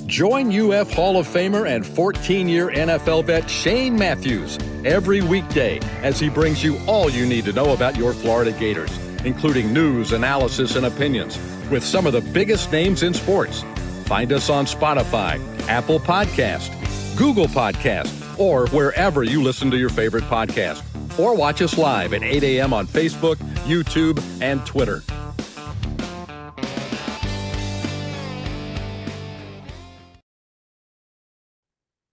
Join UF Hall of Famer and 14-year NFL vet Shane Matthews every weekday as he brings you all you need to know about your Florida Gators, including news, analysis, and opinions with some of the biggest names in sports. Find us on Spotify, Apple Podcast, Google Podcast, or wherever you listen to your favorite podcast. Or watch us live at 8 a.m. on Facebook, YouTube, and Twitter.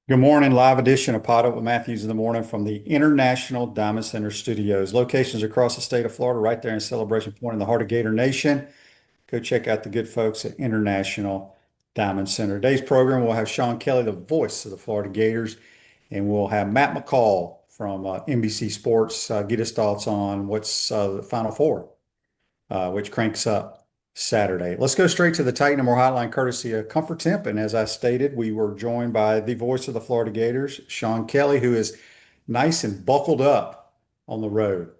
Good morning, live edition of PodUp with Matthews in the morning from the International Diamond Center Studios. Locations across the state of Florida, right there in Celebration Point in the heart of Gator Nation. Go check out the good folks at International Diamond Center. Today's program, we'll have Seann Kelley, the voice of the Florida Gators, and we'll have Matt McCall from NBC Sports get his thoughts on what's the Final Four, which cranks up Saturday. Let's go straight to the Titan and More Hotline, courtesy of Comfort Temp. And as I stated, we were joined by the voice of the Florida Gators, Seann Kelley, who is nice and buckled up on the road.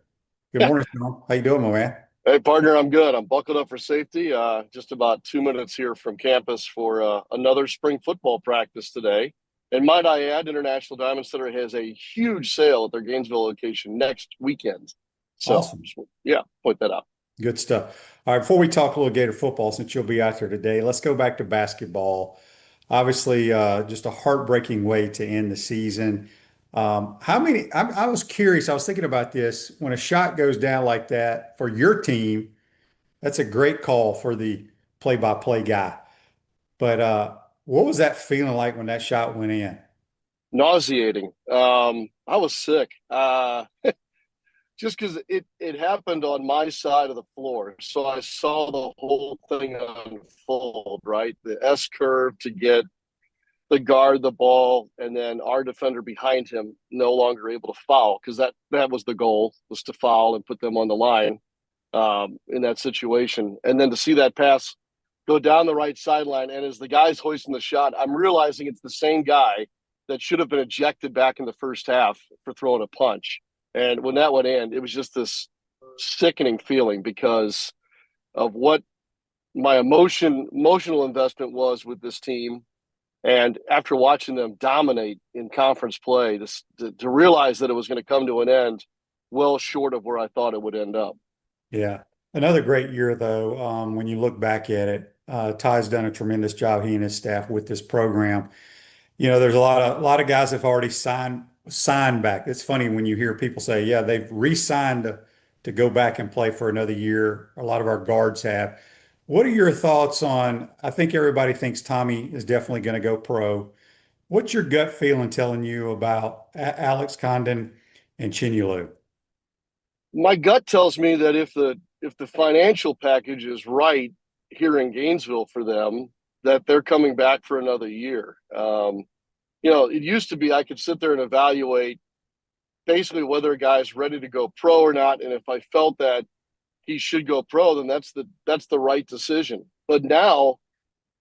Good morning, Seann. How you doing, my man? Hey, partner, I'm good. I'm buckled up for safety. Just about 2 minutes here from campus for another spring football practice today. And might I add, International Diamond Center has a huge sale at their Gainesville location next weekend. So, Awesome. Yeah, point that out. Good stuff. All right, before we talk a little Gator football, since you'll be out there today, let's go back to basketball. Obviously, just a heartbreaking way to end the season. I was curious, I was thinking about this. When a shot goes down like that for your team, that's a great call for the play-by-play guy. But what was that feeling like when that shot went in? Nauseating. I was sick. Just because it happened on my side of the floor. So I saw the whole thing unfold, right? The S curve to get the guard the ball, and then our defender behind him no longer able to foul, because that was the goal, was to foul and put them on the line in that situation. And then to see that pass go down the right sideline, and as the guy's hoisting the shot, I'm realizing it's the same guy that should have been ejected back in the first half for throwing a punch. And when that went in, it was just this sickening feeling because of what my emotional investment was with this team. And after watching them dominate in conference play, to realize that it was going to come to an end well short of where I thought it would end up. Yeah. Another great year, though, when you look back at it. Ty's done a tremendous job, he and his staff, with this program. You know, there's a lot of guys have already signed back. It's funny when you hear people say, yeah, they've re-signed to go back and play for another year. A lot of our guards have. What are your thoughts on, I think everybody thinks Tommy is definitely going to go pro. What's your gut feeling telling you about Alex Condon and Chinulu? My gut tells me that if the financial package is right here in Gainesville for them, that they're coming back for another year. It used to be I could sit there and evaluate basically whether a guy's ready to go pro or not. And if I felt that he should go pro, then that's the right decision. But now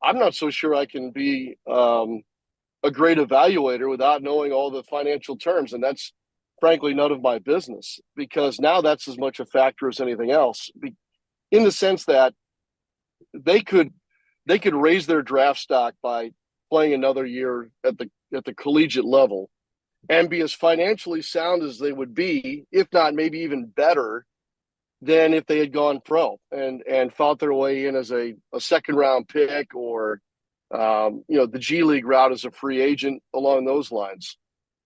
I'm not so sure I can be a great evaluator without knowing all the financial terms. And that's frankly none of my business, because now that's as much a factor as anything else, in the sense that they could raise their draft stock by playing another year at the collegiate level and be as financially sound as they would be, if not maybe even better than if they had gone pro and fought their way in as a second round pick, or the G League route as a free agent, along those lines.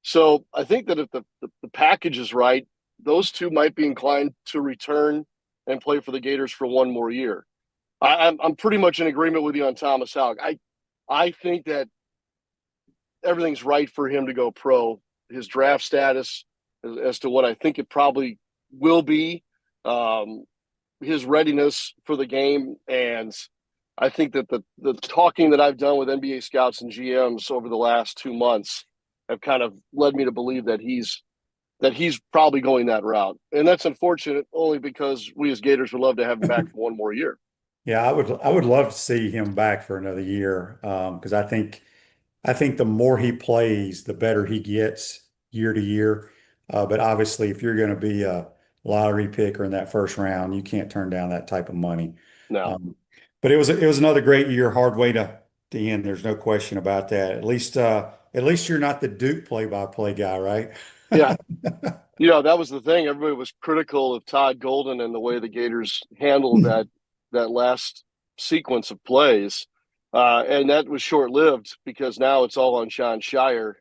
So I think that if the package is right, those two might be inclined to return and play for the Gators for one more year. I'm pretty much in agreement with you on Thomas Houck. I think that everything's right for him to go pro. His draft status, as to what I think it probably will be, his readiness for the game, and I think that the talking that I've done with NBA scouts and GMs over the last 2 months have kind of led me to believe that he's probably going that route. And that's unfortunate, only because we as Gators would love to have him back for one more year. Yeah, I would love to see him back for another year, because I think the more he plays, the better he gets year to year. But obviously, if you're going to be a lottery pick or in that first round, you can't turn down that type of money. No. But it was another great year, hard way to end. There's no question about that. At least you're not the Duke play-by-play guy, right? Yeah. That was the thing. Everybody was critical of Todd Golden and the way the Gators handled that last sequence of plays. And that was short-lived because now it's all on Sean Shire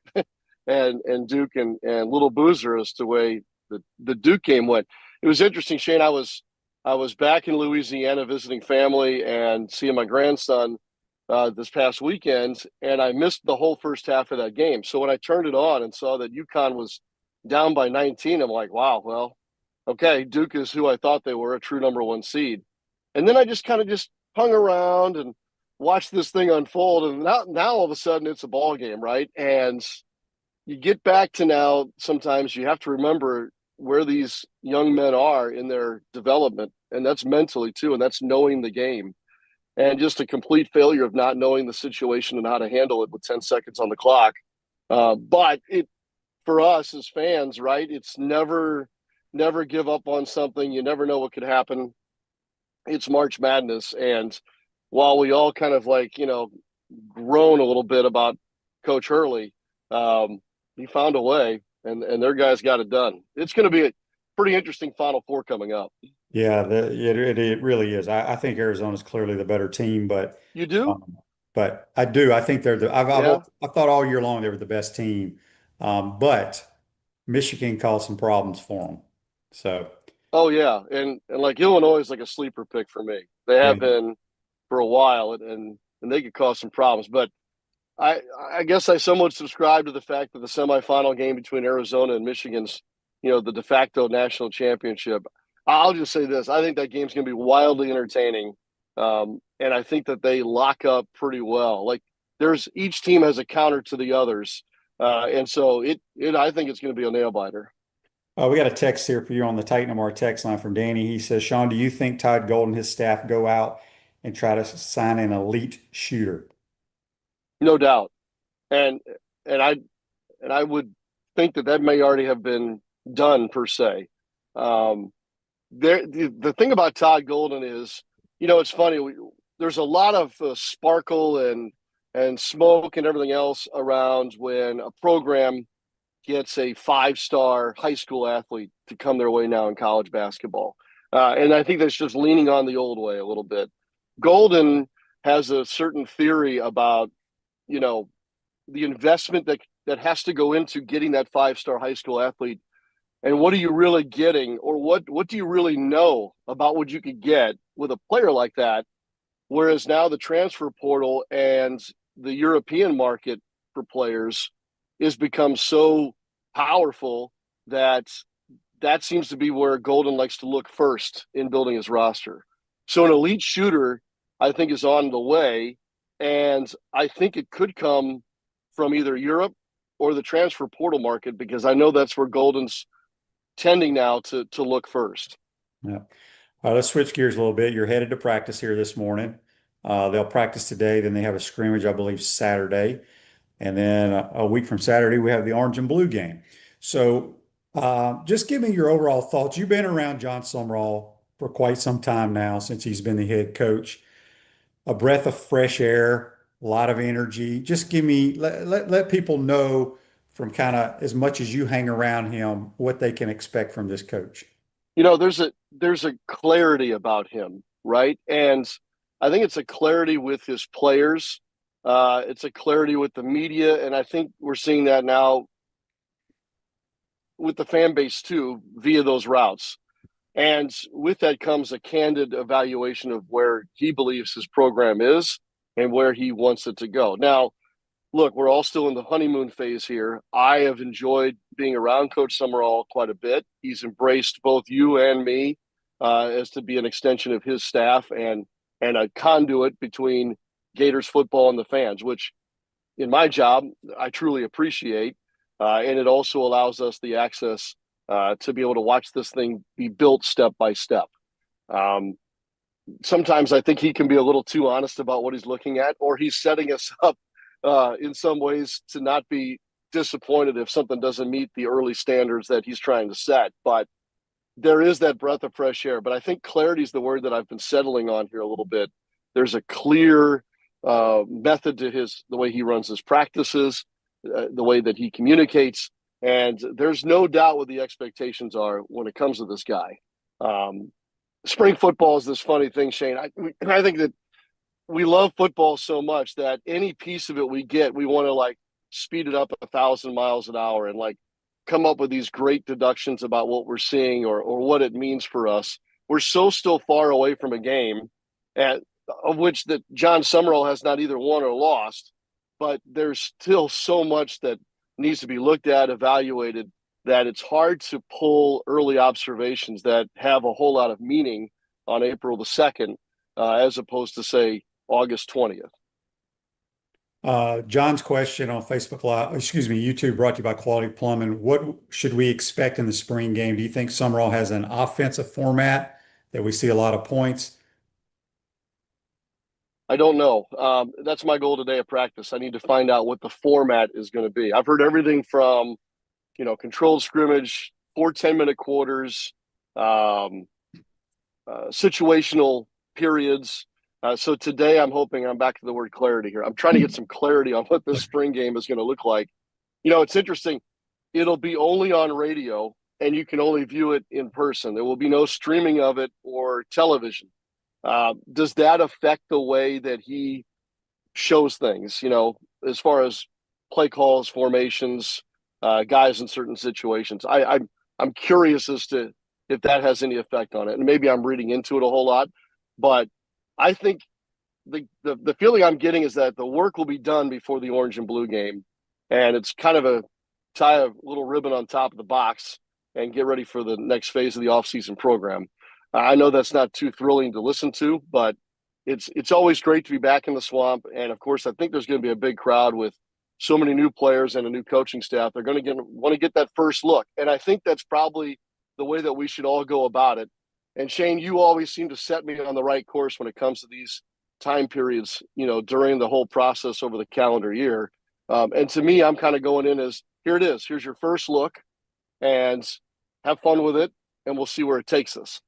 and Duke and Little Boozer as to the way the Duke game went. It was interesting, Shane. I was back in Louisiana visiting family and seeing my grandson this past weekend, and I missed the whole first half of that game. So when I turned it on and saw that UConn was down by 19, I'm like, wow, well, okay, Duke is who I thought they were, a true number one seed. And then I just kind of just hung around and watched this thing unfold. And now all of a sudden it's a ball game, right? And you get back to now, sometimes you have to remember where these young men are in their development, and that's mentally too, and that's knowing the game. And just a complete failure of not knowing the situation and how to handle it with 10 seconds on the clock. But for us as fans, right, it's never give up on something. You never know what could happen. It's March Madness. And while we all kind of groan a little bit about Coach Hurley, he found a way, and their guys got it done. It's going to be a pretty interesting Final Four coming up. Yeah, it really is. I think Arizona's clearly the better team, but You do? but I do. I think they're I thought all year long they were the best team, but Michigan caused some problems for them. So Oh yeah, and like Illinois is like a sleeper pick for me. They yeah, have been for a while, and they could cause some problems. But I guess I somewhat subscribe to the fact that the semifinal game between Arizona and Michigan's, the de facto national championship. I'll just say this: I think that game's going to be wildly entertaining, and I think that they lock up pretty well. Like each team has a counter to the others, and so I think it's going to be a nail biter. we got a text here for you on the Titan of our text line from Danny. He says, Sean, do you think Todd Golden and his staff go out and try to sign an elite shooter? No doubt, and and I would think that may already have been done per se. The thing about Todd Golden is, it's funny. There's a lot of sparkle and smoke and everything else around when a program gets a 5-star high school athlete to come their way now in college basketball. And I think that's just leaning on the old way a little bit. Golden has a certain theory about, the investment that has to go into getting that 5-star high school athlete. And what are you really getting, or what do you really know about what you could get with a player like that? Whereas now the transfer portal and the European market for players is become so powerful that seems to be where Golden likes to look first in building his roster. So an elite shooter, I think, is on the way, and I think it could come from either Europe or the transfer portal market, because I know that's where Golden's tending now to look first. Yeah. All right, let's switch gears a little bit. You're headed to practice here this morning. They'll practice today, then they have a scrimmage, I believe, Saturday. And then a week from Saturday, we have the orange and blue game. So just give me your overall thoughts. You've been around John Sumrall for quite some time now, since he's been the head coach. A breath of fresh air, a lot of energy. Just let people know, from kind of as much as you hang around him, what they can expect from this coach. There's a clarity about him, right? And I think it's a clarity with his players. It's a clarity with the media, and I think we're seeing that now with the fan base too, via those routes. And with that comes a candid evaluation of where he believes his program is and where he wants it to go. Now, look, we're all still in the honeymoon phase here. I have enjoyed being around Coach Summerall quite a bit. He's embraced both you and me as to be an extension of his staff and a conduit between Gators football and the fans, which in my job, I truly appreciate. And it also allows us the access to be able to watch this thing be built step by step. Sometimes I think he can be a little too honest about what he's looking at, or he's setting us up in some ways to not be disappointed if something doesn't meet the early standards that he's trying to set. But there is that breath of fresh air. But I think clarity is the word that I've been settling on here a little bit. There's a clear method to the way he runs his practices, the way that he communicates, and there's no doubt what the expectations are when it comes to this guy. Spring football is this funny thing, Shane. I think that we love football so much that any piece of it we get, we want to like speed it up 1,000 miles an hour and like come up with these great deductions about what we're seeing or what it means for us. We're so still far away from a game of which that John Summerall has not either won or lost, but there's still so much that needs to be looked at, evaluated, that it's hard to pull early observations that have a whole lot of meaning on April the 2nd, as opposed to, say, August 20th. John's question on Facebook Live, excuse me, YouTube, brought to you by Quality Plumbing. What should we expect in the spring game? Do you think Summerall has an offensive format that we see a lot of points? I don't know. That's my goal today at practice. I need to find out what the format is going to be. I've heard everything from, controlled scrimmage, 4 10-minute quarters, situational periods. So today I'm hoping I'm back to the word clarity here. I'm trying to get some clarity on what this spring game is going to look like. It's interesting. It'll be only on radio and you can only view it in person. There will be no streaming of it or television. Does that affect the way that he shows things, as far as play calls, formations, guys in certain situations? I'm curious as to if that has any effect on it. And maybe I'm reading into it a whole lot, but I think the feeling I'm getting is that the work will be done before the orange and blue game. And it's kind of a tie a little ribbon on top of the box and get ready for the next phase of the offseason program. I know that's not too thrilling to listen to, but it's always great to be back in the swamp. And of course, I think there's going to be a big crowd with so many new players and a new coaching staff. They're going to want to get that first look. And I think that's probably the way that we should all go about it. And Shane, you always seem to set me on the right course when it comes to these time periods, during the whole process over the calendar year. And to me, I'm kind of going in as, here it is. Here's your first look, and have fun with it, and we'll see where it takes us.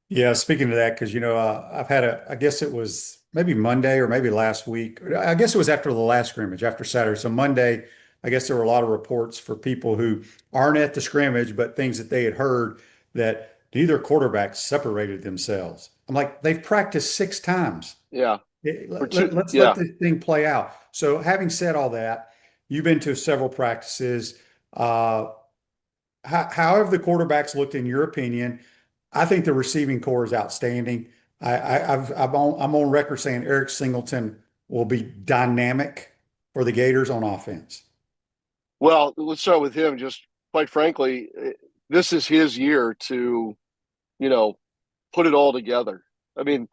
Yeah, speaking of that, because I've had I guess it was maybe Monday or maybe last week. I guess it was after the last scrimmage, after Saturday. So Monday, I guess there were a lot of reports for people who aren't at the scrimmage, but things that they had heard that neither quarterback separated themselves. I'm like, they've practiced 6 times. Yeah. Let's let this thing play out. So having said all that, you've been to several practices. How have the quarterbacks looked in your opinion? I think the receiving core is outstanding. I'm on record saying Eric Singleton will be dynamic for the Gators on offense. Well, let's start with him. Just quite frankly, this is his year to, put it all together. I mean,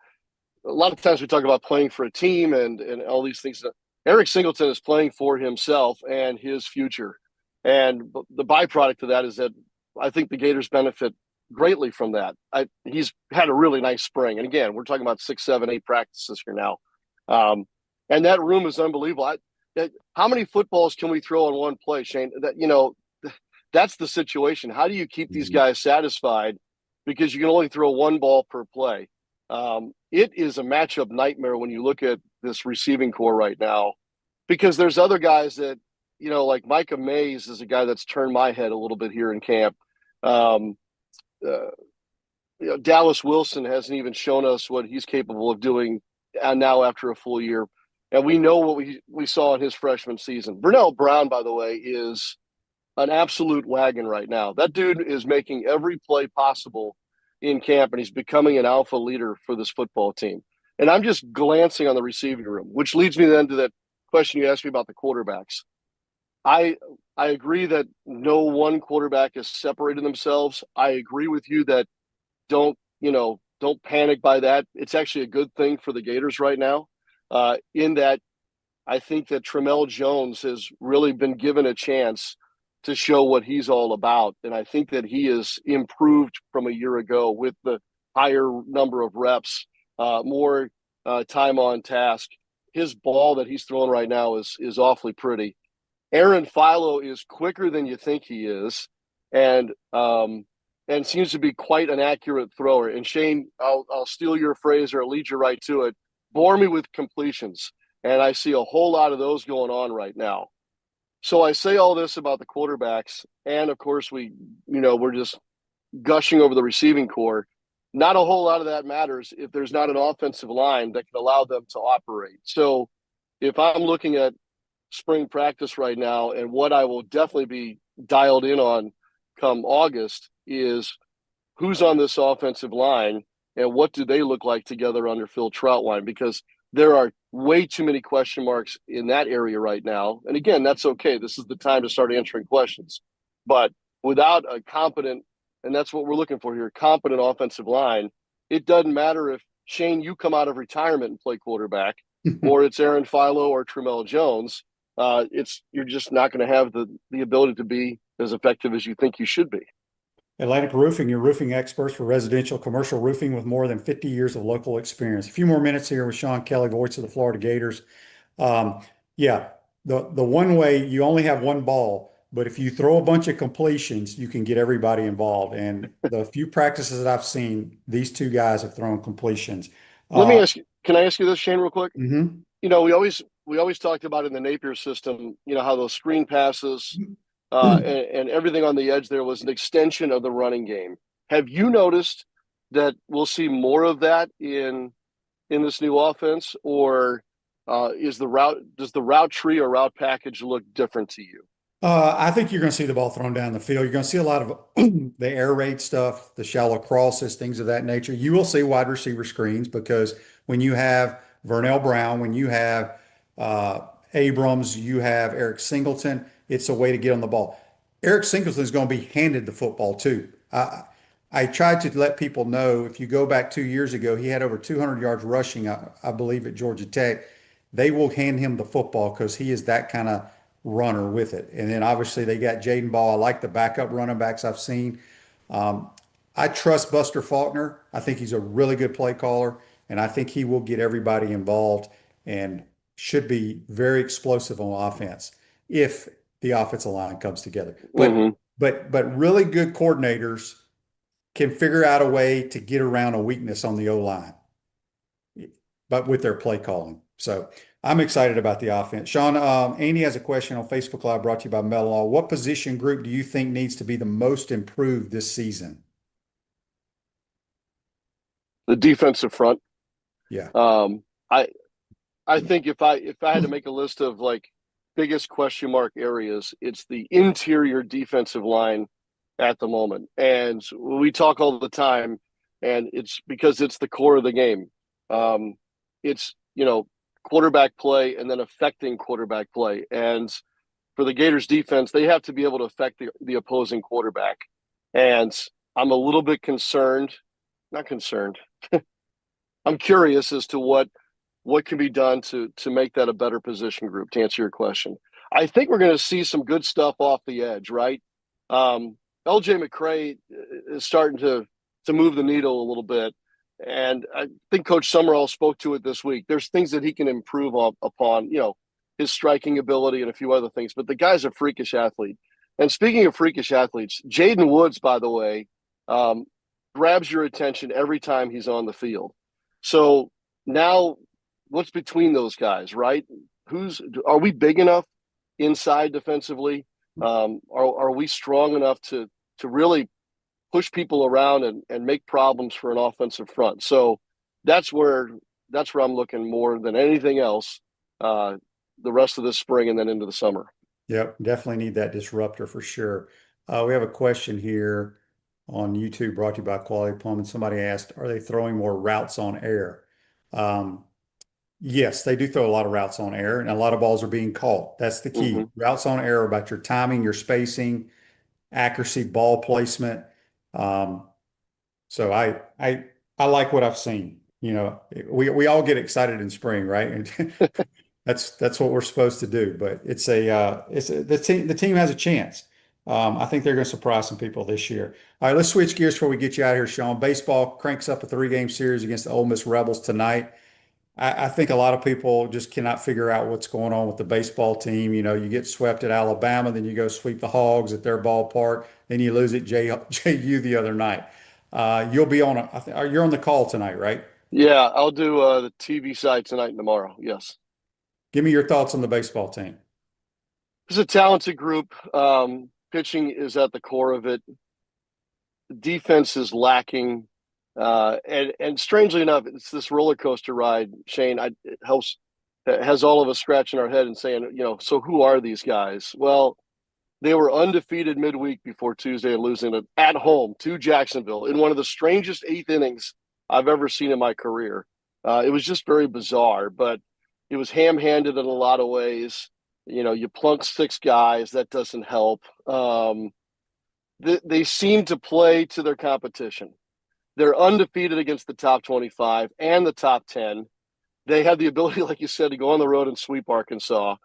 a lot of times we talk about playing for a team and all these things. Eric Singleton is playing for himself and his future. And the byproduct of that is that I think the Gators benefit greatly from that. He's had a really nice spring. And again, we're talking about 6, 7, 8 practices here now. And that room is unbelievable. How many footballs can we throw on one play, Shane? That's the situation. How do you keep these guys satisfied? Because you can only throw one ball per play. It is a matchup nightmare when you look at this receiving core right now, because there's other guys that, like Micah Mays is a guy that's turned my head a little bit here in camp. Dallas Wilson hasn't even shown us what he's capable of doing now after a full year. And we know what we saw in his freshman season. Burnell Brown, by the way, is an absolute wagon right now. That dude is making every play possible in camp, and he's becoming an alpha leader for this football team. And I'm just glancing on the receiving room, which leads me then to that question you asked me about the quarterbacks. I agree that no one quarterback has separated themselves. I agree with you that don't panic by that. It's actually a good thing for the Gators right now, in that I think that Tramell Jones has really been given a chance to show what he's all about. And I think that he is improved from a year ago with the higher number of reps, more time on task. His ball that he's throwing right now is awfully pretty. Aaron Philo is quicker than you think he is, and seems to be quite an accurate thrower. And Shane, I'll steal your phrase or lead you right to it. bore me with completions. And I see a whole lot of those going on right now. So I say all this about the quarterbacks, and of course we're just gushing over the receiving core. Not a whole lot of that matters if there's not an offensive line that can allow them to operate. So if I'm looking at spring practice right now, and what I will definitely be dialed in on come August is who's on this offensive line and what do they look like together under Phil Troutwine, because there are way too many question marks in that area right now. And again, that's okay. This is the time to start answering questions. But without a competent, and that's what we're looking for here, competent offensive line, it doesn't matter if, Shane, you come out of retirement and play quarterback, or it's Aaron Philo or Tramel Jones. You're just not going to have the ability to be as effective as you think you should be. Atlantic Roofing, your roofing experts for residential commercial roofing with more than 50 years of local experience. A few more minutes here with Seann Kelley, voice of the Florida Gators. Yeah, the one way you only have one ball, but if you throw a bunch of completions, you can get everybody involved. And the few practices that I've seen, these two guys have thrown completions. Let me ask you, can I ask you this, Shane, real quick? Mm-hmm. We always talked about in the Napier system, how those screen passes and everything on the edge there was an extension of the running game. Have you noticed that we'll see more of that in this new offense, or does the route tree or route package look different to you? I think you're going to see the ball thrown down the field. You're going to see a lot of the air raid stuff, the shallow crosses, things of that nature. You will see wide receiver screens because when you have Vernell Brown, when you have Abrams, you have Eric Singleton, it's a way to get on the ball. Eric Singleton is going to be handed the football too. I tried to let people know, if you go back 2 years ago, he had over 200 yards rushing, I believe, at Georgia Tech. They will hand him the football because he is that kind of runner with it. And then obviously they got Jaden Ball. I like the backup running backs I've seen. I trust Buster Faulkner. I think he's a really good play caller, and I think he will get everybody involved and should be very explosive on offense if the offensive line comes together. But really good coordinators can figure out a way to get around a weakness on the O-line, but with their play calling. So I'm excited about the offense. Sean, Andy has a question on Facebook Live brought to you by Mellon. What position group do you think needs to be the most improved this season? The defensive front. Yeah. I think if I had to make a list of like biggest question mark areas, it's the interior defensive line at the moment. And we talk all the time, and it's because it's the core of the game. It's, quarterback play and then affecting quarterback play. And for the Gators defense, they have to be able to affect the opposing quarterback. And I'm a little bit not concerned. I'm curious as to what can be done to make that a better position group, to answer your question. I think we're going to see some good stuff off the edge, right? LJ McCray is starting to move the needle a little bit. And I think Coach Summerall spoke to it this week. There's things that he can improve upon, his striking ability and a few other things. But the guy's a freakish athlete. And speaking of freakish athletes, Jaden Woods, by the way, grabs your attention every time he's on the field. So now what's between those guys, right? Are we big enough inside defensively? Are we strong enough to really push people around and make problems for an offensive front? So that's where I'm looking more than anything else, the rest of this spring and then into the summer. Yep, definitely need that disruptor for sure. We have a question here on YouTube brought to you by Quality Plumbing. Somebody asked, are they throwing more routes on air? Yes, they do throw a lot of routes on air, and a lot of balls are being caught. That's the key. Routes on air are about your timing, your spacing, accuracy, ball placement. So I like what I've seen. We all get excited in spring, right? That's what we're supposed to do. But the team has a chance. I think they're going to surprise some people this year. All right, let's switch gears before we get you out of here, Sean. Baseball cranks up a 3-game series against the Ole Miss Rebels tonight. I think a lot of people just cannot figure out what's going on with the baseball team. You get swept at Alabama, then you go sweep the Hogs at their ballpark, then you lose at JU the other night. You're on the call tonight, right? Yeah, I'll do the TV side tonight and tomorrow. Yes. Give me your thoughts on the baseball team. It's a talented group. Pitching is at the core of it. The defense is lacking. And strangely enough, it's this roller coaster ride, Shane. It has all of us scratching our head and saying, so who are these guys? Well, they were undefeated midweek before Tuesday and losing it at home to Jacksonville in one of the strangest eighth innings I've ever seen in my career. It was just very bizarre, but it was ham-handed in a lot of ways. You plunk six guys, that doesn't help. They seem to play to their competition. They're undefeated against the top 25 and the top 10. They have the ability, like you said, to go on the road and sweep Arkansas.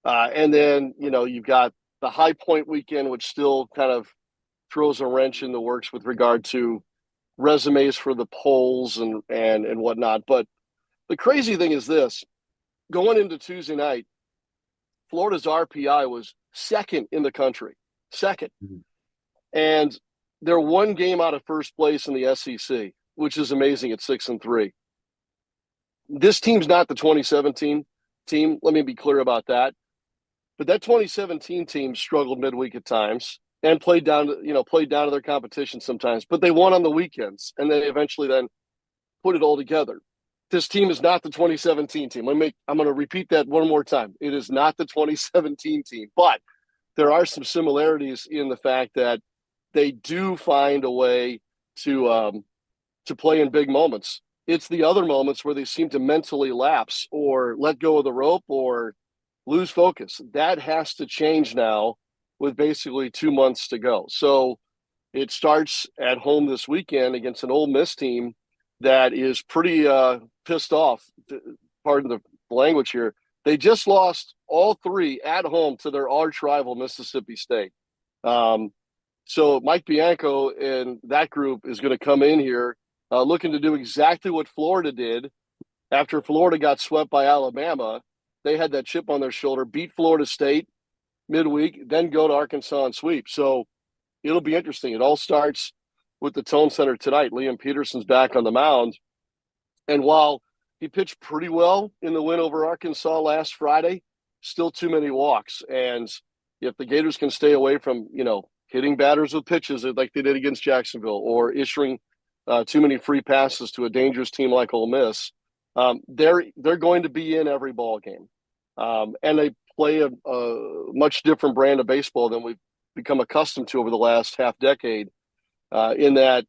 And then, you've got the High Point weekend, which still kind of throws a wrench in the works with regard to resumes for the polls and whatnot. But the crazy thing is this: going into Tuesday night, Florida's RPI was second in the country, second. Mm-hmm. And they're one game out of first place in the SEC, which is amazing at 6-3. This team's not the 2017 team. Let me be clear about that. But that 2017 team struggled midweek at times and played down to their competition sometimes. But they won on the weekends, and they eventually then put it all together. This team is not the 2017 team. I'm going to repeat that one more time. It is not the 2017 team, but there are some similarities in the fact that they do find a way to play in big moments. It's the other moments where they seem to mentally lapse or let go of the rope or lose focus. That has to change now with basically 2 months to go. So it starts at home this weekend against an Ole Miss team that is pretty pissed off, pardon the language here. They just lost all three at home to their arch rival, Mississippi State. So Mike Bianco and that group is going to come in here looking to do exactly what Florida did after Florida got swept by Alabama. They had that chip on their shoulder, beat Florida State midweek, then go to Arkansas and sweep. So it'll be interesting. It all starts with the Tone Center tonight. Liam Peterson's back on the mound. And while he pitched pretty well in the win over Arkansas last Friday, still too many walks. And if the Gators can stay away from, hitting batters with pitches like they did against Jacksonville or issuing too many free passes to a dangerous team like Ole Miss, they're going to be in every ball game. And they play a much different brand of baseball than we've become accustomed to over the last half decade, in that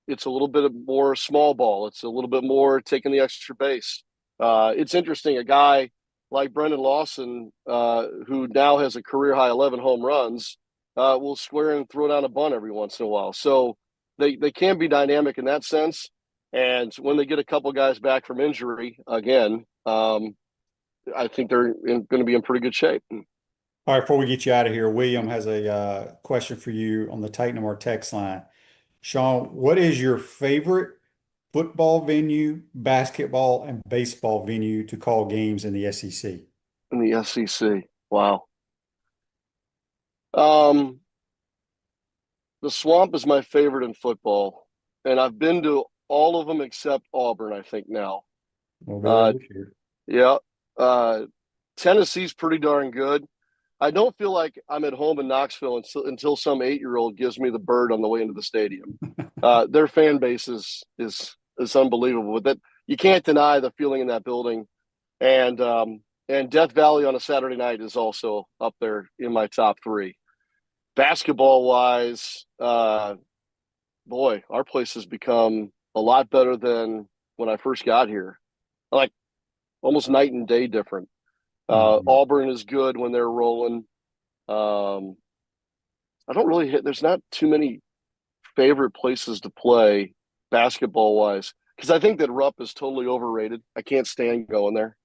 it's a little bit more small ball. It's a little bit more taking the extra base. It's interesting. A guy like Brendan Lawson, who now has a career-high 11 home runs, will square and throw down a bunt every once in a while. So they can be dynamic in that sense. And when they get a couple guys back from injury again, I think they're going to be in pretty good shape. All right, before we get you out of here, William has a question for you on the Titan More text line. Sean, what is your favorite football venue, basketball, and baseball venue to call games in the SEC? In the SEC, wow. The Swamp is my favorite in football, and I've been to all of them except Auburn, I think now. Yeah. Tennessee's pretty darn good. I don't feel like I'm at home in Knoxville until some 8-year-old gives me the bird on the way into the stadium. Their fan base is unbelievable. But that you can't deny the feeling in that building. And Death Valley on a Saturday night is also up there in my top 3. Basketball wise, boy, our place has become a lot better than when I first got here. Like almost night and day different. Auburn is good when they're rolling. I don't really there's not too many favorite places to play basketball wise, because I think that Rupp is totally overrated. I can't stand going there.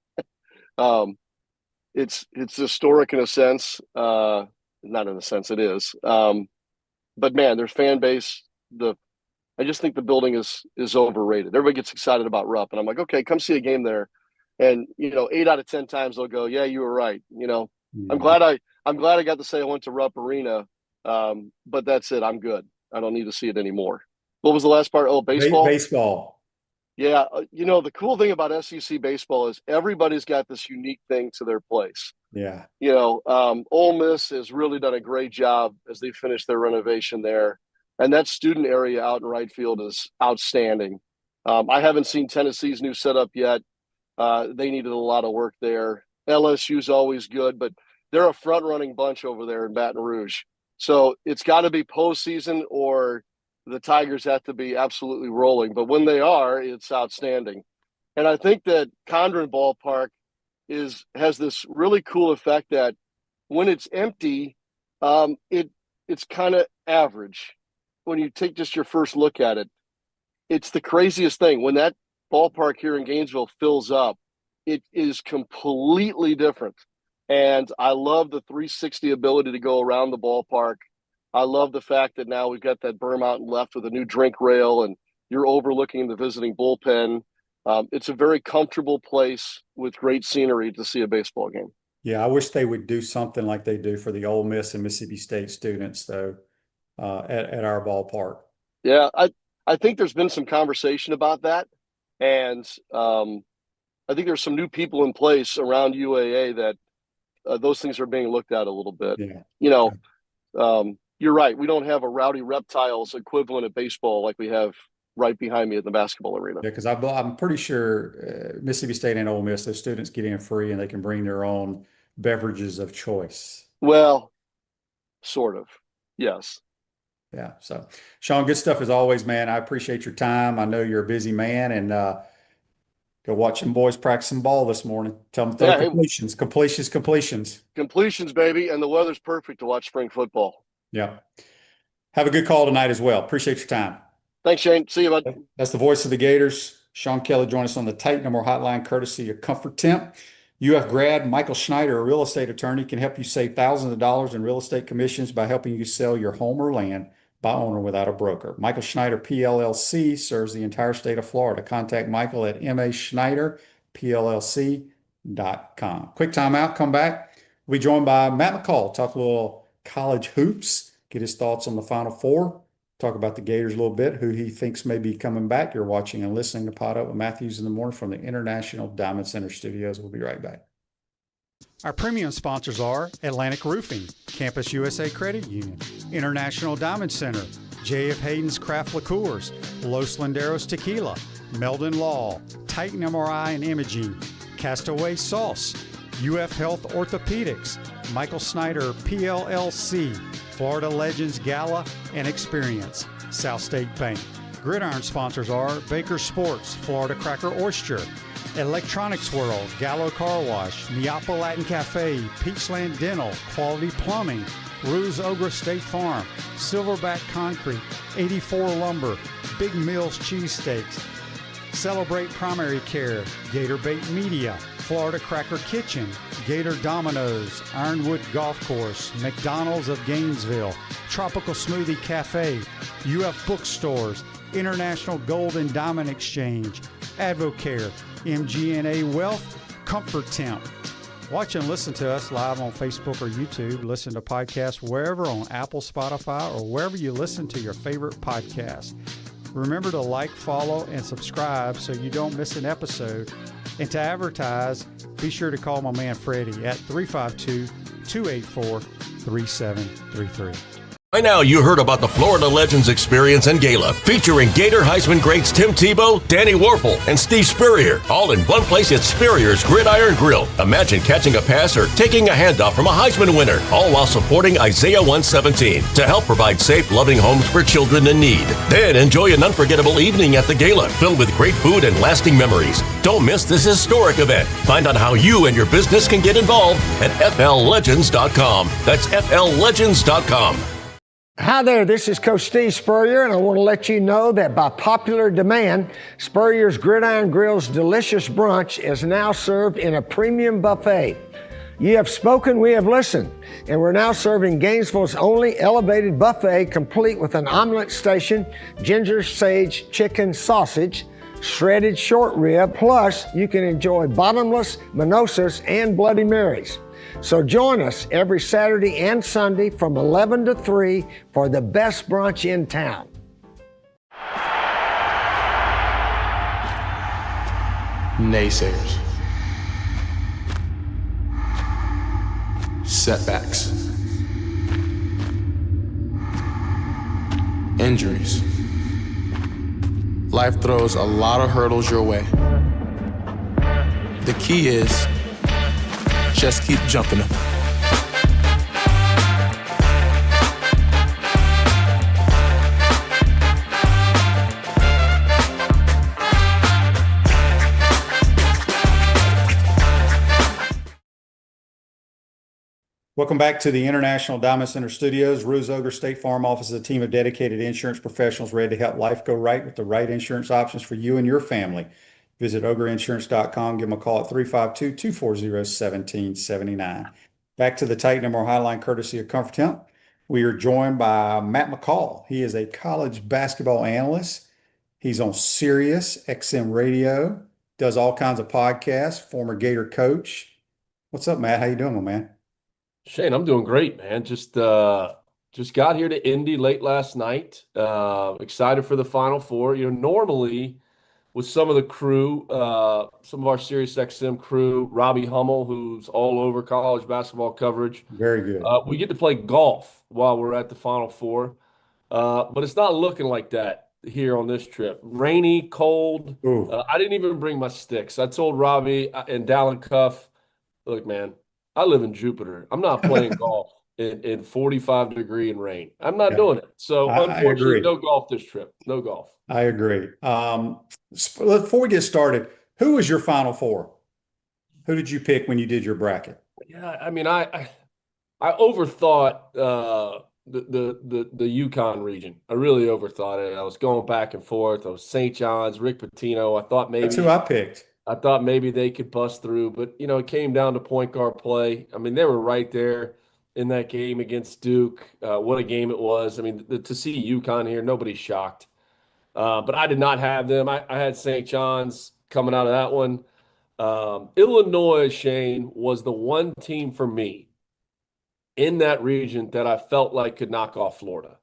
It's historic in a sense. Not in a sense, it is. But man, their fan base, I just think the building is overrated. Everybody gets excited about Rupp, and I'm like, okay, come see a game there. And 8 out of 10 times they'll go, yeah, you were right. I'm glad I got to say I went to Rupp Arena, but that's it. I'm good. I don't need to see it anymore. What was the last part? Oh, baseball. Baseball. Yeah, the cool thing about SEC baseball is everybody's got this unique thing to their place. Yeah. Ole Miss has really done a great job as they finish their renovation there. And that student area out in right field is outstanding. I haven't seen Tennessee's new setup yet. They needed a lot of work there. LSU's always good, but they're a front-running bunch over there in Baton Rouge. So it's got to be postseason or the Tigers have to be absolutely rolling. But when they are, it's outstanding. And I think that Condren Ballpark has this really cool effect that when it's empty, it's kind of average. When you take just your first look at it, it's the craziest thing. When that ballpark here in Gainesville fills up, it is completely different. And I love the 360 ability to go around the ballpark. I love the fact that now we've got that berm out and left with a new drink rail and you're overlooking the visiting bullpen. It's a very comfortable place with great scenery to see a baseball game. Yeah, I wish they would do something like they do for the Ole Miss and Mississippi State students, though, at our ballpark. Yeah, I think there's been some conversation about that. And I think there's some new people in place around UAA that those things are being looked at a little bit. Yeah. You're right. We don't have a Rowdy Reptiles equivalent of baseball like we have right behind me at the basketball arena. Yeah, because I'm pretty sure Mississippi State and Ole Miss, those students get in free and they can bring their own beverages of choice. Well, sort of. Yes. Yeah. So, Sean, good stuff as always, man. I appreciate your time. I know you're a busy man, and go watch them boys practice some ball this morning. Tell them throw completions. Completions, baby. And the weather's perfect to watch spring football. Yeah. Have a good call tonight as well. Appreciate your time. Thanks, Shane. See you, bud. That's the voice of the Gators. Seann Kelley joined us on the Tight Number Hotline, courtesy of Comfort Temp. UF grad Michael Schneider, a real estate attorney, can help you save thousands of dollars in real estate commissions by helping you sell your home or land by owner without a broker. Michael Schneider, PLLC, serves the entire state of Florida. Contact Michael at maschneiderpllc.com. Quick timeout, come back. We'll be joined by Matt McCall, talk a little college hoops, get his thoughts on the Final Four, talk about the Gators a little bit, who he thinks may be coming back. You're watching and listening to PodUp with Matthews in the Morning from the International Diamond Center Studios. We'll be right back. Our premium sponsors are Atlantic Roofing, Campus USA Credit Union, International Diamond Center, J.F. Hayden's Craft Liqueurs, Los Landeros Tequila, Meldon Law, Titan MRI and Imaging, Castaway Sauce, UF Health Orthopedics, Michael Schneider, PLLC, Florida Legends Gala and Experience, South State Bank. Gridiron sponsors are Baker Sports, Florida Cracker Oyster, Electronics World, Gallo Car Wash, Miapa Latin Cafe, Peachland Dental, Quality Plumbing, Ruse Ogre State Farm, Silverback Concrete, 84 Lumber, Big Mills Cheesesteaks, Celebrate Primary Care, Gator Bait Media, Florida Cracker Kitchen, Gator Dominoes, Ironwood Golf Course, McDonald's of Gainesville, Tropical Smoothie Cafe, UF Bookstores, International Gold and Diamond Exchange, Advocare, MGNA Wealth, Comfort Temp. Watch and listen to us live on Facebook or YouTube. Listen to podcasts wherever on Apple, Spotify, or wherever you listen to your favorite podcast. Remember to like, follow, and subscribe so you don't miss an episode. And to advertise, be sure to call my man Freddie at 352-284-3733. By now, you heard about the Florida Legends Experience in Gala, featuring Gator Heisman greats Tim Tebow, Danny Warfel, and Steve Spurrier, all in one place at Spurrier's Gridiron Grill. Imagine catching a pass or taking a handoff from a Heisman winner, all while supporting Isaiah 117 to help provide safe, loving homes for children in need. Then enjoy an unforgettable evening at the Gala, filled with great food and lasting memories. Don't miss this historic event. Find out how you and your business can get involved at FLLegends.com. That's FLLegends.com. Hi there, this is Coach Steve Spurrier, and I want to let you know that by popular demand, Spurrier's Gridiron Grill's delicious brunch is now served in a premium buffet. You have spoken, we have listened, and we're now serving Gainesville's only elevated buffet, complete with an omelet station, ginger sage chicken sausage, shredded short rib, plus you can enjoy bottomless mimosas and Bloody Marys. So join us every Saturday and Sunday from 11 to 3 for the best brunch in town. naysayers, setbacks, injuries. Life throws a lot of hurdles your way. The key is just keep jumping them. Welcome back to the International Diamond Center Studios. Ruse Ogre State Farm offers a team of dedicated insurance professionals ready to help life go right with the right insurance options for you and your family. Visit ogreinsurance.com. Give them a call at 352-240-1779. Back to the Titan MR Highline courtesy of Comfort Temp. We are joined by Matt McCall. He is a college basketball analyst. He's on Sirius XM Radio, does all kinds of podcasts, former Gator coach. What's up, Matt? How you doing, my man? Shane, I'm doing great, man. Just got here to Indy late last night. Excited for the Final Four. You know, normally with some of the crew, some of our Sirius XM crew, Robbie Hummel, who's all over college basketball coverage. Very good. We get to play golf while we're at the Final Four. But it's not looking like that here on this trip. Rainy, cold. I didn't even bring my sticks. I told Robbie and Dallin Cuff, look, man, I live in Jupiter. I'm not playing golf in 45 degree and rain. I'm not doing it. So unfortunately, no golf this trip. No golf. I agree. Before we get started, who was your Final Four? Who did you pick when you did your bracket? Yeah, I mean, I overthought the Yukon region. I really overthought it. I was going back and forth. I was St. John's, Rick Pitino. I thought maybe that's who I picked. I thought maybe they could bust through, but you know, it came down to point guard play. I mean, they were right there in that game against Duke. What a game it was. I mean, to see UConn here, nobody's shocked. But I did not have them. I had St. John's coming out of that one. Illinois, Shane, was the one team for me in that region that I felt like could knock off Florida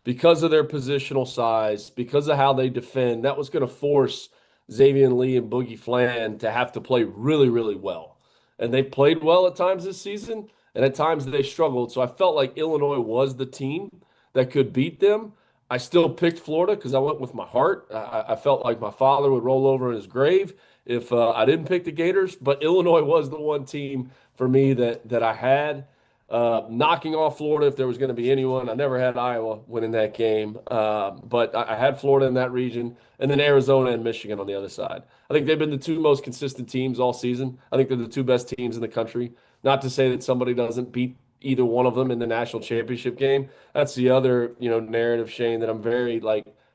because of their positional size, because of how they defend. That was going to force Xavier Lee and Boogie Flan to have to play really, really well. And they played well at times this season, and at times they struggled. So I felt like Illinois was the team that could beat them. I still picked Florida because I went with my heart. I felt like my father would roll over in his grave if I didn't pick the Gators. But Illinois was the one team for me that I had. Knocking off Florida if there was going to be anyone. I never had Iowa winning that game, but I had Florida in that region, and then Arizona and Michigan on the other side. I think they've been the two most consistent teams all season. I think they're the two best teams in the country. Not to say that somebody doesn't beat either one of them in the national championship game. That's the other, narrative, Shane, that I'm very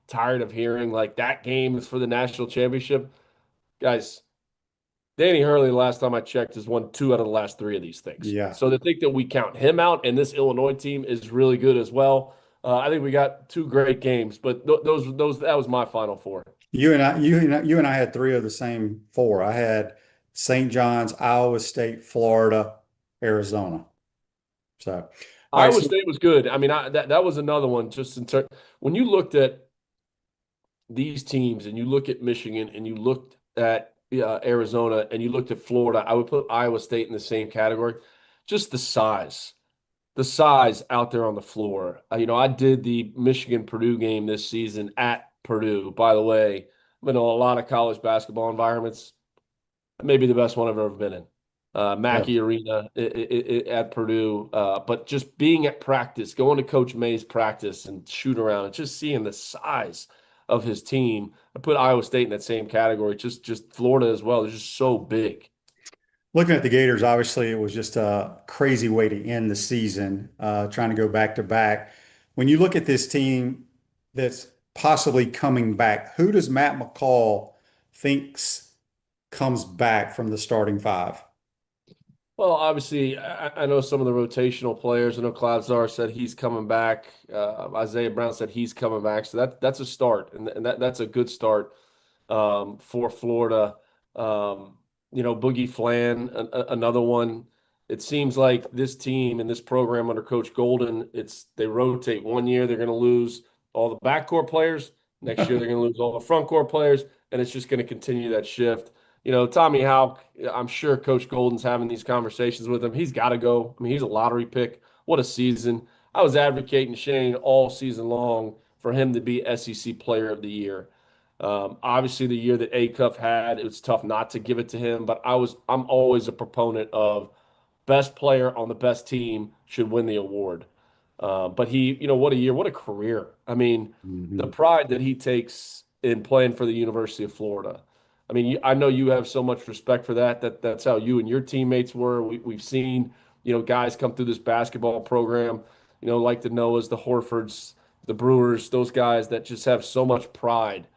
tired of hearing. Like, that game is for the national championship. Guys, Danny Hurley, last time I checked, has won 2 out of the last 3 of these things. Yeah. So to think that we count him out, and this Illinois team is really good as well. I think we got 2 great games, but that was my Final Four. You and I had 3 of the same 4. I had St. John's, Iowa State, Florida, Arizona. So Iowa State was good. I mean, that was another one. Just when you looked at these teams, and you look at Michigan, and you looked at Arizona, and you looked at Florida, I would put Iowa State in the same category. Just the size out there on the floor. I did the Michigan-Purdue game this season at Purdue. By the way, I've been in a lot of college basketball environments. Maybe the best one I've ever been in. Mackey Arena at Purdue. But just being at practice, going to Coach May's practice and shoot around, and just seeing the size of his team. I put Iowa State in that same category. Just Florida as well. They're just so big. Looking at the Gators, obviously it was just a crazy way to end the season, trying to go back to back. When you look at this team that's possibly coming back, who does Matt McCall thinks comes back from the starting 5? Well, obviously, I know some of the rotational players. I know Cloudszar said he's coming back. Isaiah Brown said he's coming back. So that's a start, and that's a good start for Florida. Boogie Flan, another one. It seems like this team and this program under Coach Golden, they rotate. One year they're going to lose all the backcourt players. Next year they're going to lose all the frontcourt players, and it's just going to continue that shift. Tommy Houck, I'm sure Coach Golden's having these conversations with him. He's got to go. I mean, he's a lottery pick. What a season. I was advocating Shane all season long for him to be SEC Player of the Year. Obviously, the year that Acuff had, it was tough not to give it to him, but I'm always a proponent of best player on the best team should win the award. But what a year, what a career. I mean, the pride that he takes in playing for the University of Florida. I mean, I know you have so much respect for that. That's how you and your teammates were. We've seen, guys come through this basketball program, like the Noahs, the Horfords, the Brewers, those guys that just have so much pride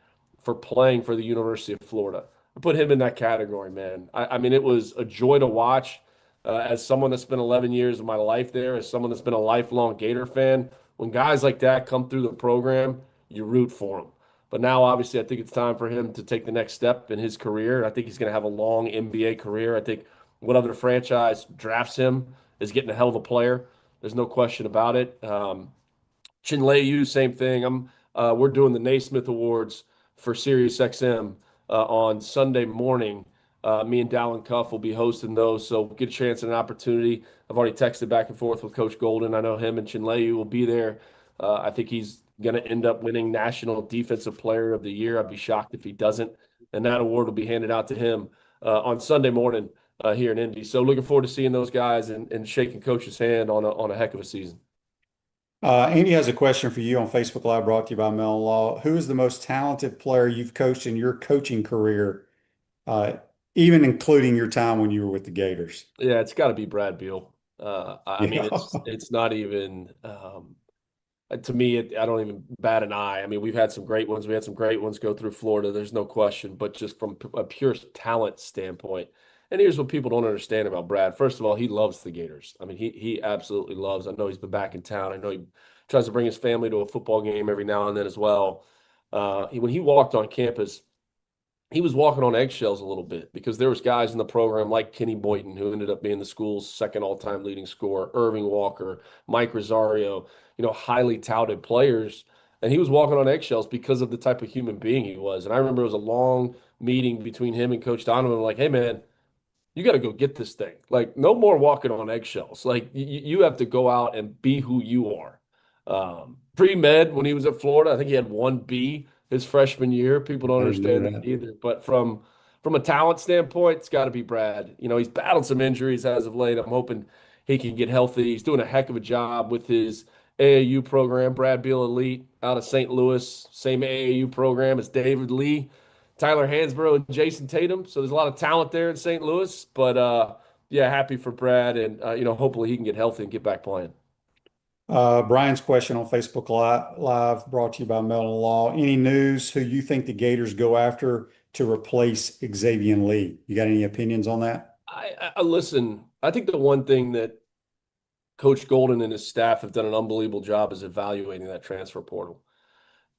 for playing for the University of Florida. I put him in that category, man. I mean, it was a joy to watch. As someone that's spent 11 years of my life there, as someone that's been a lifelong Gator fan, when guys like that come through the program, you root for them. But now, obviously, I think it's time for him to take the next step in his career. I think he's going to have a long NBA career. I think what other franchise drafts him is getting a hell of a player. There's no question about it. Chinleyu, same thing. We're doing the Naismith Awards for SiriusXM on Sunday morning. Me and Dallin Cuff will be hosting those, so get a chance and an opportunity. I've already texted back and forth with Coach Golden. I know him and Chinleyu will be there. I think he's going to end up winning National Defensive Player of the Year. I'd be shocked if he doesn't. And that award will be handed out to him on Sunday morning here in Indy. So looking forward to seeing those guys and shaking Coach's hand on a heck of a season. Andy has a question for you on Facebook Live brought to you by Mellon Law. Who is the most talented player you've coached in your coaching career, even including your time when you were with the Gators? Yeah, it's got to be Brad Beal. I mean, it's not even to me, I don't even bat an eye. I mean, we've had some great ones. We had some great ones go through Florida. There's no question. But just from a pure talent standpoint, and here's what people don't understand about Brad. First of all, he loves the Gators. I mean, he absolutely loves. I know he's been back in town. I know he tries to bring his family to a football game every now and then as well. When he walked on campus, he was walking on eggshells a little bit because there was guys in the program like Kenny Boynton, who ended up being the school's second all-time leading scorer, Irving Walker, Mike Rosario, highly touted players. And he was walking on eggshells because of the type of human being he was. And I remember it was a long meeting between him and Coach Donovan, like, hey, man, you got to go get this thing. Like, no more walking on eggshells. Like, you have to go out and be who you are. Pre-med, when he was at Florida, I think he had 1B his freshman year. People don't understand that either. But from a talent standpoint, it's got to be Brad. He's battled some injuries as of late. I'm hoping he can get healthy. He's doing a heck of a job with his AAU program, Brad Beal Elite, out of St. Louis. Same AAU program as David Lee, Tyler Hansborough, and Jason Tatum. So there's a lot of talent there in St. Louis. But, yeah, happy for Brad. And, hopefully he can get healthy and get back playing. Brian's question on Facebook Live brought to you by Mellon Law. Any news who you think the Gators go after to replace Xavier Lee? You got any opinions on that? I listen, I think the one thing that Coach Golden and his staff have done an unbelievable job is evaluating that transfer portal.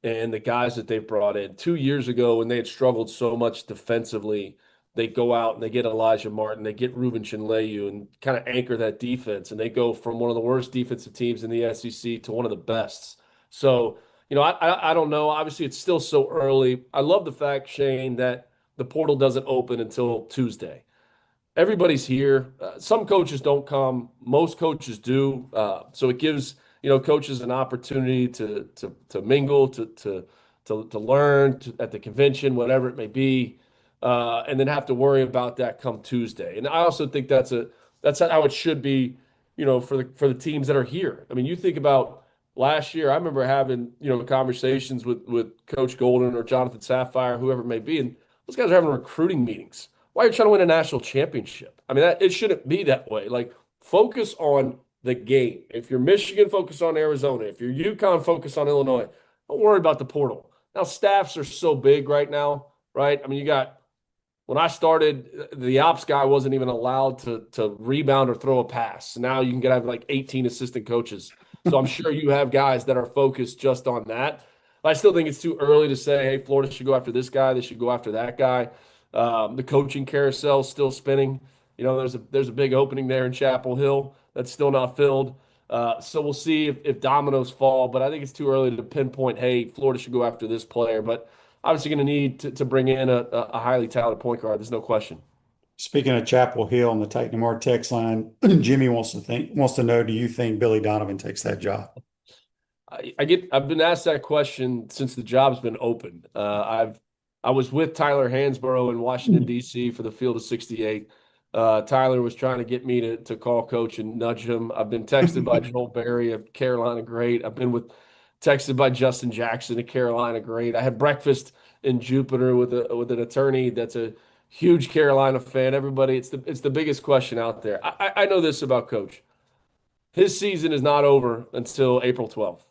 And the guys that they've brought in 2 years ago when they had struggled so much defensively, they go out and they get Elijah Martin, they get Ruben Chinleyu and kind of anchor that defense. And they go from one of the worst defensive teams in the SEC to one of the best. So, I don't know. Obviously, it's still so early. I love the fact, Shane, that the portal doesn't open until Tuesday. Everybody's here. Some coaches don't come. Most coaches do. So it gives, coaches an opportunity to mingle, to learn at the convention, whatever it may be. And then have to worry about that come Tuesday. And I also think that's how it should be, for the teams that are here. I mean, you think about last year, I remember having, conversations with Coach Golden or Jonathan Sapphire, whoever it may be, and those guys are having recruiting meetings. Why are you trying to win a national championship? I mean, it shouldn't be that way. Like, focus on the game. If you're Michigan, focus on Arizona. If you're UConn, focus on Illinois. Don't worry about the portal. Now, staffs are so big right now, right? I mean, when I started, the ops guy wasn't even allowed to rebound or throw a pass. Now you can have like 18 assistant coaches. So I'm sure you have guys that are focused just on that. But I still think it's too early to say, hey, Florida should go after this guy. They should go after that guy. The coaching carousel is still spinning. There's a big opening there in Chapel Hill that's still not filled. So we'll see if dominoes fall. But I think it's too early to pinpoint, hey, Florida should go after this player. But obviously going to need to bring in a highly talented point guard. There's no question. Speaking of Chapel Hill on the Titan Mar text line, Jimmy wants to know, do you think Billy Donovan takes that job? I've been asked that question since the job's been open. I was with Tyler Hansborough in Washington, D.C. for the Field of 68. Tyler was trying to get me to call coach and nudge him. I've been texted by Joel Berry of Carolina Great. I've been texted by Justin Jackson of Carolina Great. I had breakfast in Jupiter with an attorney that's a huge Carolina fan. Everybody, it's the biggest question out there. I know this about Coach. His season is not over until April 12th.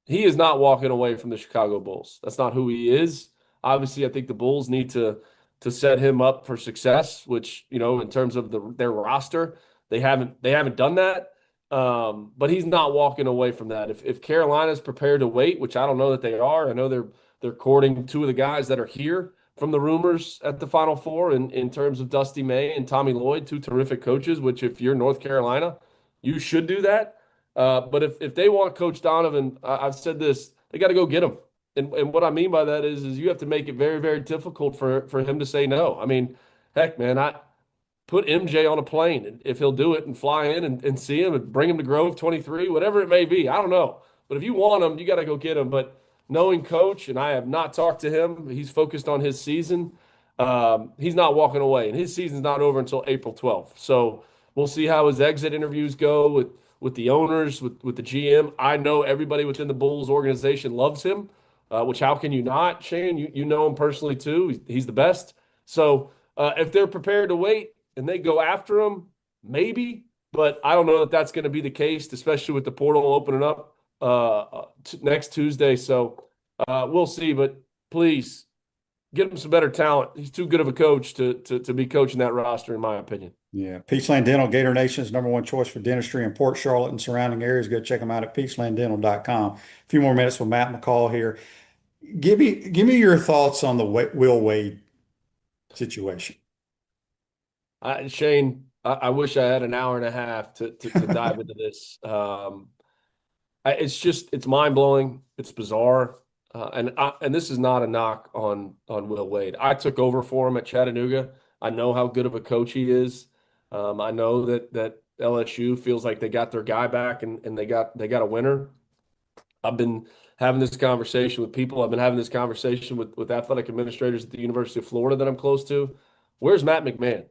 He is not walking away from the Chicago Bulls. That's not who he is. Obviously, I think the Bulls need to set him up for success, which, in terms of their roster, they haven't done that. But he's not walking away from that. If Carolina's prepared to wait, which I don't know that they are, I know they're courting two of the guys that are here from the rumors at the Final Four in terms of Dusty May and Tommy Lloyd, two terrific coaches, which if you're North Carolina, you should do that. But if they want Coach Donovan, I've said this, they got to go get him. And what I mean by that is you have to make it very, very difficult for him to say no. I mean, heck, man, I put MJ on a plane and if he'll do it and fly in and see him and bring him to Grove 23, whatever it may be. I don't know. But if you want him, you got to go get him. But knowing Coach, and I have not talked to him, he's focused on his season. He's not walking away, and his season's not over until April 12th. So we'll see how his exit interviews go with the owners, with the GM. I know everybody within the Bulls organization loves him, which how can you not, Shane? You know him personally too. He's the best. So if they're prepared to wait and they go after him, maybe. But I don't know that that's going to be the case, especially with the portal opening up next Tuesday. So we'll see. But please get him some better talent. He's too good of a coach to be coaching that roster, in my opinion. Yeah. Peachland Dental, Gator Nation's #1 choice for dentistry in Port Charlotte and surrounding areas. Go check them out at peachlanddental.com. A few more minutes with Matt McCall here. Give me your thoughts on the Will Wade situation. Shane, I wish I had an hour and a half to dive into this. It's mind-blowing. It's bizarre. And this is not a knock on Will Wade. I took over for him at Chattanooga. I know how good of a coach he is. I know that LSU feels like they got their guy back and they got a winner. I've been having this conversation with people. I've been having this conversation with athletic administrators at the University of Florida that I'm close to. Where's Matt McMahon?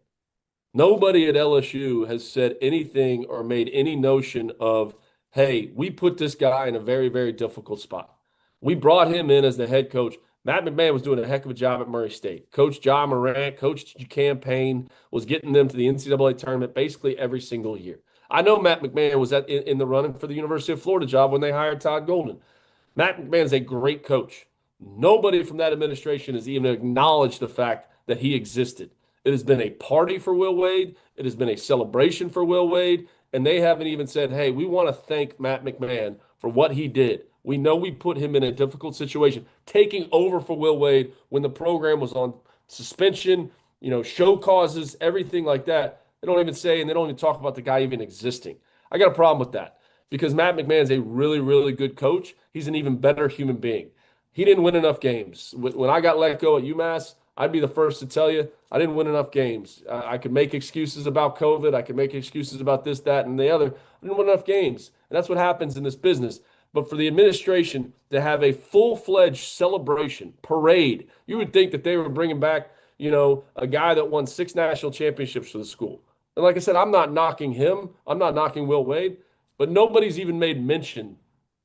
Nobody at LSU has said anything or made any notion of, hey, we put this guy in a very, very difficult spot. We brought him in as the head coach. Matt McMahon was doing a heck of a job at Murray State. Coach John Morant, coached campaign, was getting them to the NCAA tournament basically every single year. I know Matt McMahon was in the running for the University of Florida job when they hired Todd Golden. Matt McMahon's a great coach. Nobody from that administration has even acknowledged the fact that he existed. It has been a party for Will Wade. It has been a celebration for Will Wade. And they haven't even said, hey, we want to thank Matt McMahon for what he did. We know we put him in a difficult situation, taking over for Will Wade when the program was on suspension, show causes, everything like that. They don't even say, and they don't even talk about the guy even existing. I got a problem with that because Matt McMahon is a really, really good coach. He's an even better human being. He didn't win enough games. When I got let go at UMass, I'd be the first to tell you I didn't win enough games. I could make excuses about COVID. I could make excuses about this, that, and the other. I didn't win enough games. And that's what happens in this business. But for the administration to have a full-fledged celebration, parade, you would think that they were bringing back, a guy that won 6 national championships for the school. And like I said, I'm not knocking him. I'm not knocking Will Wade. But nobody's even made mention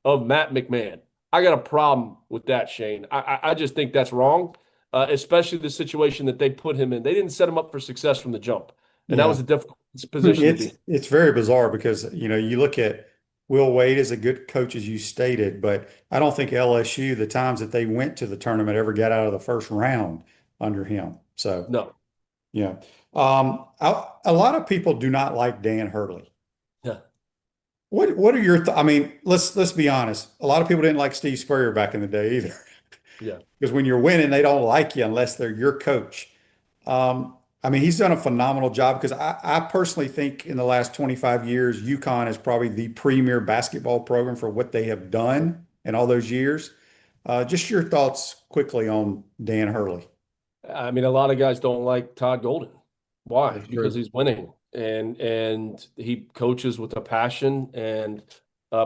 of Matt McMahon. I got a problem with that, Shane. I just think that's wrong, especially the situation that they put him in. They didn't set him up for success from the jump. And that was a difficult position to be. It's very bizarre because, you look at Will Wade is a good coach, as you stated, but I don't think LSU, the times that they went to the tournament, ever got out of the first round under him. So, no. Yeah. A lot of people do not like Dan Hurley. Yeah. What are your I mean, let's be honest. A lot of people didn't like Steve Spurrier back in the day either. Yeah. Because when you're winning, they don't like you unless they're your coach. He's done a phenomenal job because I personally think in the last 25 years, UConn is probably the premier basketball program for what they have done in all those years. Just your thoughts quickly on Dan Hurley. I mean, a lot of guys don't like Todd Golden. Why? That's Because true. he's winning and he coaches with a passion and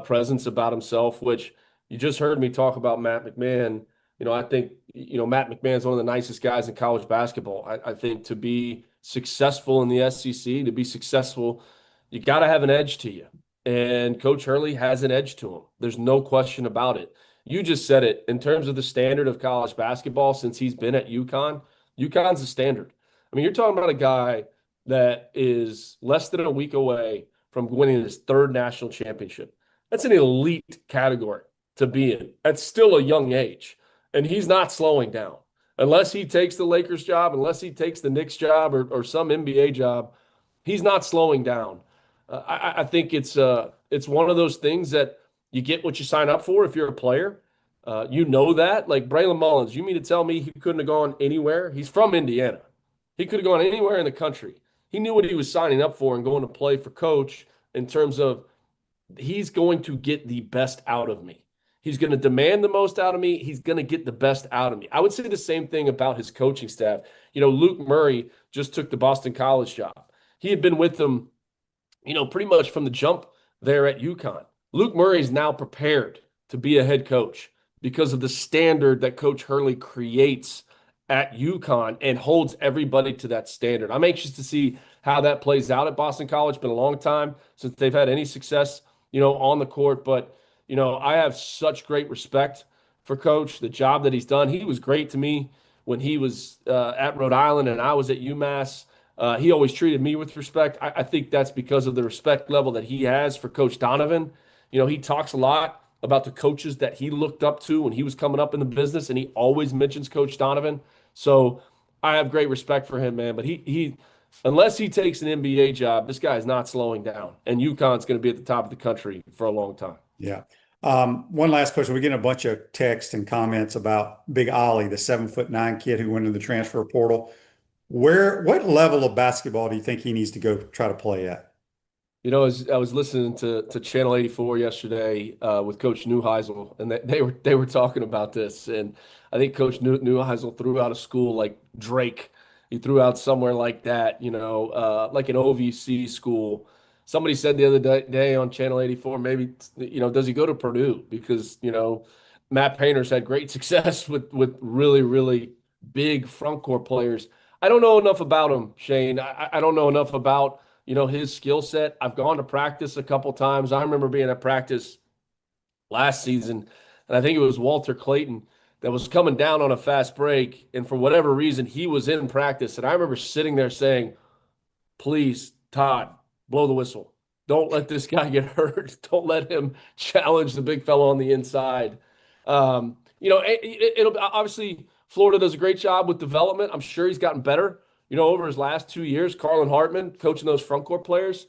presence about himself, which you just heard me talk about Matt McMahon. I think, Matt McMahon's one of the nicest guys in college basketball. I think to be successful in the SEC, to be successful, you got to have an edge to you. And Coach Hurley has an edge to him. There's no question about it. You just said it in terms of the standard of college basketball since he's been at UConn. UConn's the standard. I mean, you're talking about a guy that is less than a week away from winning his third national championship. That's an elite category to be in. That's still a young age. And he's not slowing down. Unless he takes the Lakers job, unless he takes the Knicks job or some NBA job, he's not slowing down. I think it's one of those things that you get what you sign up for if you're a player. You know that. Like Braylon Mullins, you mean to tell me he couldn't have gone anywhere? He's from Indiana. He could have gone anywhere in the country. He knew what he was signing up for and going to play for Coach in terms of he's going to get the best out of me. He's going to demand the most out of me. He's going to get the best out of me. I would say the same thing about his coaching staff. Luke Murray just took the Boston College job. He had been with them, pretty much from the jump there at UConn. Luke Murray is now prepared to be a head coach because of the standard that Coach Hurley creates at UConn and holds everybody to that standard. I'm anxious to see how that plays out at Boston College. It's been a long time since they've had any success, on the court. But, I have such great respect for Coach, the job that he's done. He was great to me when he was at Rhode Island and I was at UMass. He always treated me with respect. I think that's because of the respect level that he has for Coach Donovan. He talks a lot about the coaches that he looked up to when he was coming up in the business, and he always mentions Coach Donovan. So I have great respect for him, man. But he unless he takes an NBA job, this guy is not slowing down. And UConn's going to be at the top of the country for a long time. Yeah. One last question. We're getting a bunch of texts and comments about Big Ollie, the 7'9" kid who went in the transfer portal. What level of basketball do you think he needs to go try to play at? I was listening to Channel 84 yesterday with Coach Neuheisel, and they were talking about this. And I think Coach Neuheisel threw out a school like Drake. He threw out somewhere like that, like an OVC school. Somebody said the other day on Channel 84, maybe, does he go to Purdue? Because, Matt Painter's had great success with really, really big front court players. I don't know enough about him, Shane. I don't know enough about, his skill set. I've gone to practice a couple times. I remember being at practice last season, and I think it was Walter Clayton that was coming down on a fast break. And for whatever reason, he was in practice. And I remember sitting there saying, please, Todd, blow the whistle. Don't let this guy get hurt. Don't let him challenge the big fellow on the inside. It'll obviously Florida does a great job with development. I'm sure he's gotten better, over his last 2 years. Carlin Hartman coaching those front court players,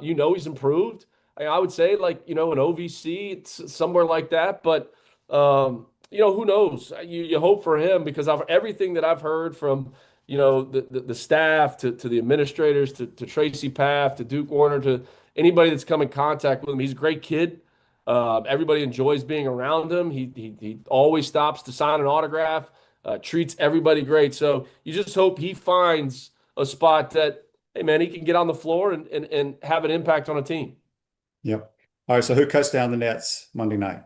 he's improved. I would say an OVC, it's somewhere like that. But, who knows? You hope for him because of everything that I've heard from, the staff to the administrators, to Tracy Paff, to Duke Warner, to anybody that's come in contact with him. He's a great kid. Everybody enjoys being around him. He always stops to sign an autograph, treats everybody great. So you just hope he finds a spot that, hey, man, he can get on the floor and have an impact on a team. Yep. All right. So who cuts down the nets Monday night?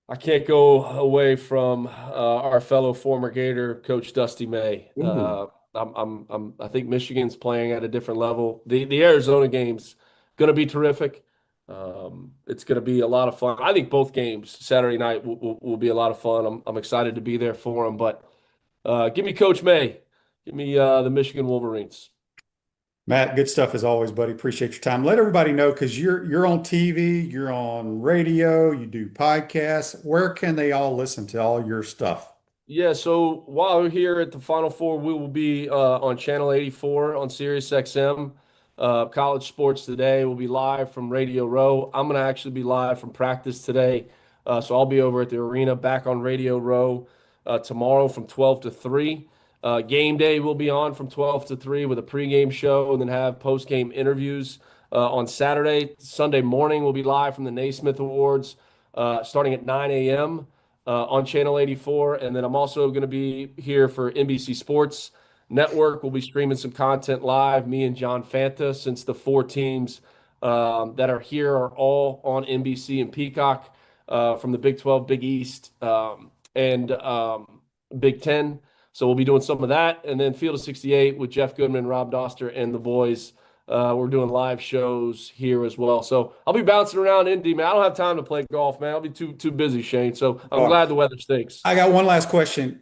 I can't go away from our fellow former Gator, Coach Dusty May. I think Michigan's playing at a different level. The Arizona game's going to be terrific. It's going to be a lot of fun. I think both games Saturday night will be a lot of fun. I'm excited to be there for them. But give me Coach May. Give me the Michigan Wolverines. Matt, good stuff as always, buddy. Appreciate your time. Let everybody know because you're on TV, you're on radio, you do podcasts. Where can they all listen to all your stuff? Yeah, so while we're here at the Final Four, we will be on Channel 84 on Sirius XM. College Sports Today will be live from Radio Row. I'm going to actually be live from practice today. So I'll be over at the arena back on Radio Row tomorrow from 12 to 3. Game day will be on from 12 to 3 with a pregame show and then have postgame interviews on Saturday. Sunday morning we'll be live from the Naismith Awards starting at 9 a.m. on Channel 84. And then I'm also going to be here for NBC Sports Network. We'll be streaming some content live, me and John Fanta, since the 4 teams that are here are all on NBC and Peacock from the Big 12, Big East, and Big 10. So we'll be doing some of that. And then Field of 68 with Jeff Goodman, Rob Doster, and the boys. We're doing live shows here as well. So I'll be bouncing around Indy, man. I don't have time to play golf, man. I'll be too busy, Shane. So I'm glad the weather stinks. I got one last question.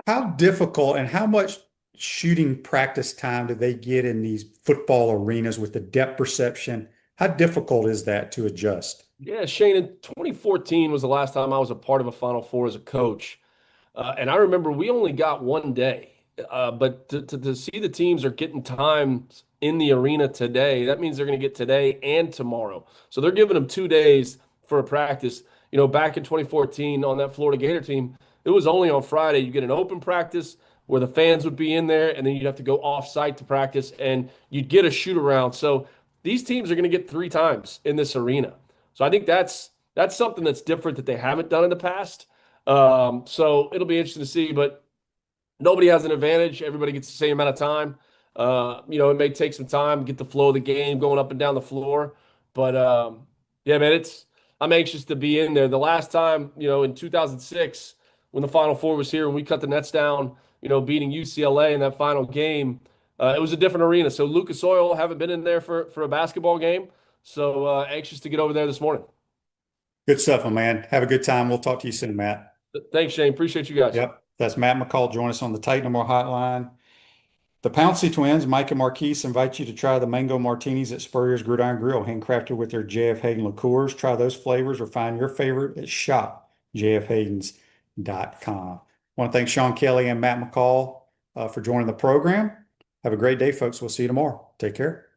How difficult and how much shooting practice time do they get in these football arenas with the depth perception? How difficult is that to adjust? Yeah, Shane, in 2014 was the last time I was a part of a Final Four as a coach. And I remember we only got one day. But to see the teams are getting times in the arena today, that means they're going to get today and tomorrow. So they're giving them 2 days for a practice. You know, back in 2014 on that Florida Gator team, it was only on Friday. You get an open practice where the fans would be in there, and then you'd have to go off-site to practice, and you'd get a shoot-around. So these teams are going to get 3 times in this arena. So I think that's something that's different that they haven't done in the past. So it'll be interesting to see, but nobody has an advantage. Everybody gets the same amount of time. You know, it may take some time, get the flow of the game going up and down the floor. But, yeah, man, I'm anxious to be in there. The last time, you know, in 2006, when the Final Four was here and we cut the nets down, you know, beating UCLA in that final game, it was a different arena. So Lucas Oil, haven't been in there for a basketball game. So anxious to get over there this morning. Good stuff, my man. Have a good time. We'll talk to you soon, Matt. Thanks, Shane. Appreciate you guys. Yep. That's Matt McCall. Join us on the Titan More Hotline. The Pouncey twins, Mike and Marquise, invite you to try the mango martinis at Spurrier's Gridiron Grill, handcrafted with their J.F. Hayden liqueurs. Try those flavors or find your favorite at shopjfhaydens.com. I want to thank Sean Kelley and Matt McCall for joining the program. Have a great day, folks. We'll see you tomorrow. Take care.